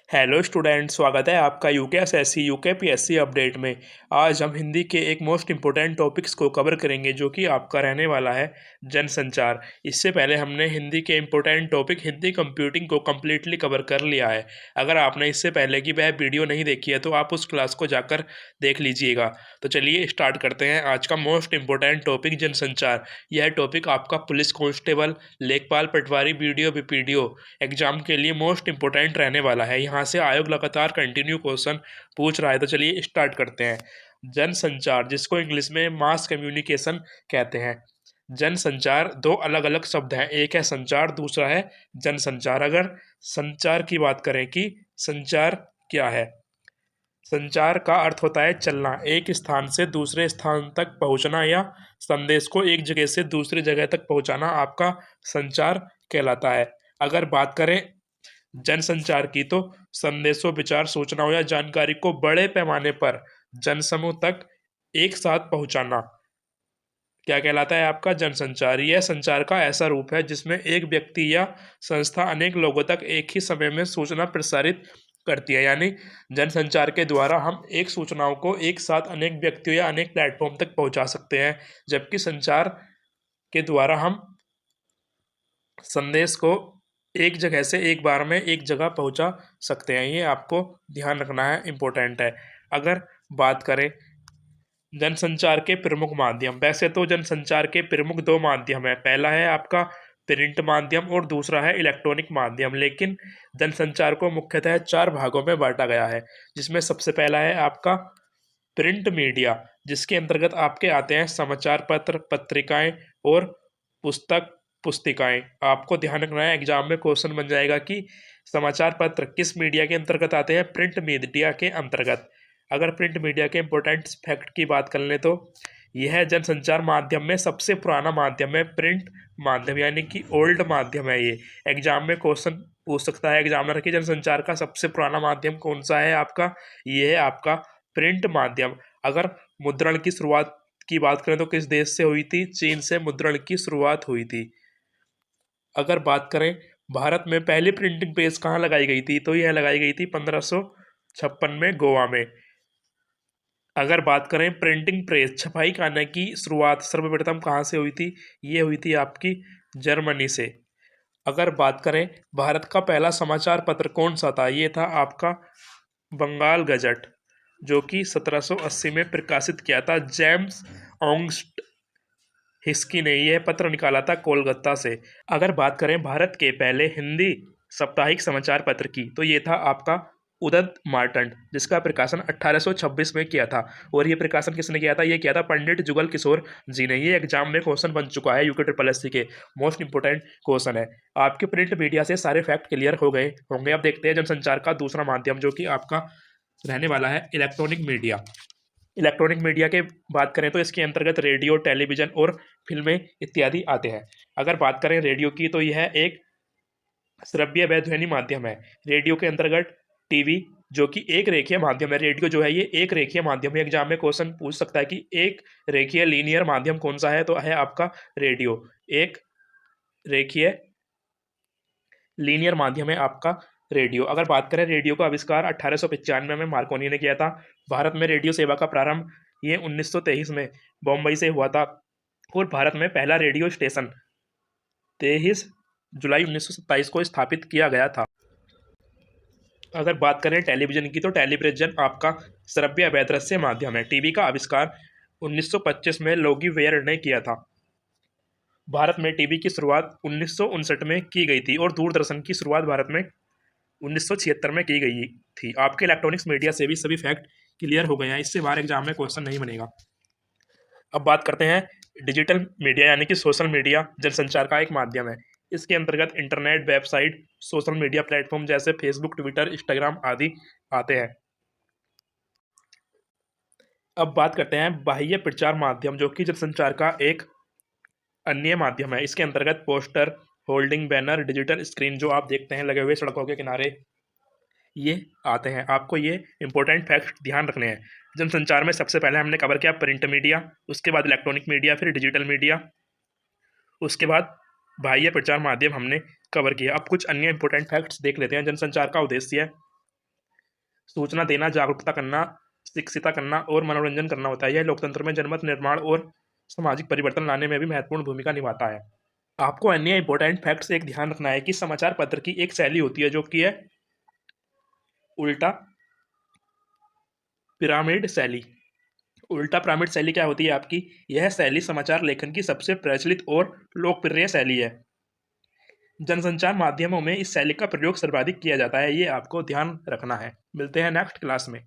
Hello student, स्वागत है आपका यूकेएसएससी यूकेपीएससी अपडेट में। आज हम हिंदी के एक मोस्ट इम्पोर्टेंट टॉपिक्स को कवर करेंगे जो कि आपका रहने वाला है जनसंचार। इससे पहले हमने हिंदी के इम्पोर्टेंट टॉपिक हिंदी कंप्यूटिंग को कम्प्लीटली कवर कर लिया है। अगर आपने इससे पहले की वह वीडियो नहीं देखी है तो आप उस क्लास को जाकर देख लीजिएगा। तो चलिए स्टार्ट करते हैं आज का मोस्ट इम्पोर्टेंट टॉपिक जनसंचार। यह टॉपिक आपका पुलिस कांस्टेबल, लेखपाल, पटवारी, बीडीओ, बीपीडीओ एग्जाम के लिए मोस्ट इंपोर्टेंट रहने वाला है। यहाँ से आयोग लगातार कंटिन्यू क्वेश्चन पूछ रहा है। तो चलिए स्टार्ट करते हैं। जनसंचार, जिसको इंग्लिश में मास कम्युनिकेशन कहते हैं। जनसंचार दो अलग अलग शब्द हैं, एक है संचार, दूसरा है जनसंचार। अगर संचार की बात करें कि संचार क्या है, संचार का अर्थ होता है चलना, एक स्थान से दूसरे स्थान तक पहुंचना या संदेश को एक जगह से दूसरी जगह तक पहुंचाना आपका संचार कहलाता है। अगर बात करें जनसंचार की तो संदेशों, विचार, सूचनाओं या जानकारी को बड़े पैमाने पर जनसमूह तक एक साथ पहुंचाना क्या कहलाता है आपका जनसंचार। यह संचार का ऐसा रूप है जिसमें एक व्यक्ति या संस्था अनेक लोगों तक एक ही समय में सूचना प्रसारित करती है। यानी जनसंचार के द्वारा हम एक सूचनाओं को एक साथ अनेक व्यक्तियों या अनेक प्लेटफॉर्म तक पहुंचा सकते हैं, जबकि संचार के द्वारा हम संदेश को एक जगह से एक बार में एक जगह पहुंचा सकते हैं। ये आपको ध्यान रखना है, इम्पोर्टेंट है। अगर बात करें जनसंचार के प्रमुख माध्यम, वैसे तो जनसंचार के प्रमुख दो माध्यम है, पहला है आपका प्रिंट माध्यम और दूसरा है इलेक्ट्रॉनिक माध्यम। लेकिन जनसंचार को मुख्यतः चार भागों में बांटा गया है, जिसमें सबसे पहला है आपका प्रिंट मीडिया, जिसके अंतर्गत आपके आते हैं समाचार पत्र, पत्रिकाएं और पुस्तिकाएं। आपको ध्यान रखना है, एग्जाम में क्वेश्चन बन जाएगा कि समाचार पत्र किस मीडिया के अंतर्गत आते हैं, प्रिंट मीडिया के अंतर्गत। अगर प्रिंट मीडिया के इंपॉर्टेंट फैक्ट की बात कर लें तो यह जनसंचार माध्यम में सबसे पुराना माध्यम है। प्रिंट माध्यम यानी कि ओल्ड माध्यम है। ये एग्जाम में क्वेश्चन पूछ सकता है एग्जामिनर की जनसंचार का सबसे पुराना माध्यम कौन सा है आपका, ये है आपका प्रिंट माध्यम। अगर मुद्रण की शुरुआत की बात करें तो किस देश से हुई थी, चीन से मुद्रण की शुरुआत हुई थी। अगर बात करें भारत में पहली प्रिंटिंग प्रेस कहाँ लगाई गई थी, तो यह लगाई गई थी 1556 में गोवा में। अगर बात करें प्रिंटिंग प्रेस, छपाई खाने की शुरुआत सर्वप्रथम कहाँ से हुई थी, ये हुई थी आपकी जर्मनी से। अगर बात करें भारत का पहला समाचार पत्र कौन सा था, ये था आपका बंगाल गजट, जो कि 1780 में प्रकाशित किया था। जेम्स ऑगस्ट हिस्की ने यह पत्र निकाला था कोलकाता से। अगर बात करें भारत के पहले हिंदी साप्ताहिक समाचार पत्र की, तो ये था आपका उदत मार्टंड, जिसका प्रकाशन 1826 में किया था। और ये प्रकाशन किसने किया था, ये किया था पंडित जुगल किशोर जी ने। ये एग्जाम में क्वेश्चन बन चुका है, यूके ट्रिपल एससी के मोस्ट इंपोर्टेंट क्वेश्चन है। आपके प्रिंट मीडिया से सारे फैक्ट क्लियर हो गए होंगे। अब देखते हैं जनसंचार का दूसरा माध्यम, जो कि आपका रहने वाला है इलेक्ट्रॉनिक मीडिया। इलेक्ट्रॉनिक मीडिया के बात करें तो इसके अंतर्गत रेडियो, टेलीविजन और फिल्में इत्यादि आते हैं। अगर बात करें रेडियो की, तो यह एक श्रव्य व ध्वनि माध्यम है। रेडियो के अंतर्गत टीवी, जो कि एक रेखीय माध्यम है। रेडियो जो है ये एक रेखीय माध्यम है। एग्जाम में क्वेश्चन पूछ सकता है कि एक रेखीय लीनियर माध्यम कौन सा है, तो है आपका रेडियो। एक रेखीय लीनियर माध्यम है आपका रेडियो। अगर बात करें रेडियो का आविष्कार 1895 में मार्कोनी ने किया था। भारत में रेडियो सेवा का प्रारंभ ये 1923 में बम्बई से हुआ था। और भारत में पहला रेडियो स्टेशन 23 जुलाई 1927 को स्थापित किया गया था। अगर बात करें टेलीविजन की, तो टेलीविजन आपका श्रव्य व दृश्य माध्यम है। टीवी का आविष्कार 1925 में लोगी वेयर ने किया था। भारत में टीवी की शुरुआत 1959 में की गई थी और दूरदर्शन की शुरुआत भारत में 1976 में की गई थी। आपके इलेक्ट्रॉनिक्स मीडिया से भी सभी फैक्ट क्लियर हो गए हैं, इससे बाहर एग्जाम में क्वेश्चन नहीं बनेगा। अब बात करते हैं डिजिटल मीडिया यानी कि सोशल मीडिया जनसंचार का एक माध्यम है। इसके अंतर्गत internet, website, social media platform जैसे फेसबुक, ट्विटर, इंस्टाग्राम आदि आते हैं। अब बात करते हैं बाह्य प्रचार माध्यम, जो कि जनसंचार का एक अन्य माध्यम है। इसके अंतर्गत poster, holding, banner, digital screen जो आप देखते हैं लगे हुए सड़कों के किनारे, ये आते हैं। आपको ये इंपॉर्टेंट फैक्ट ध्यान रखने हैं। जनसंचार में सबसे पहले हमने कवर किया प्रिंट मीडिया, उसके बाद इलेक्ट्रॉनिक मीडिया, फिर डिजिटल मीडिया, उसके बाद बाह्य प्रचार माध्यम हमने कवर किया। अब कुछ अन्य इंपॉर्टेंट फैक्ट्स देख लेते हैं। जनसंचार का उद्देश्य सूचना देना, जागरूकता करना, शिक्षिता करना और मनोरंजन करना होता है। यह लोकतंत्र में जनमत निर्माण और सामाजिक परिवर्तन लाने में भी महत्वपूर्ण भूमिका निभाता है। आपको अन्य इंपॉर्टेंट फैक्ट्स एक ध्यान रखना है कि समाचार पत्र की एक शैली होती है जो कि है उल्टा पिरामिड शैली। उल्टा पिरामिड शैली क्या होती है आपकी? यह शैली समाचार लेखन की सबसे प्रचलित और लोकप्रिय शैली है। जनसंचार माध्यमों में इस शैली का प्रयोग सर्वाधिक किया जाता है। ये आपको ध्यान रखना है। मिलते हैं नेक्स्ट क्लास में।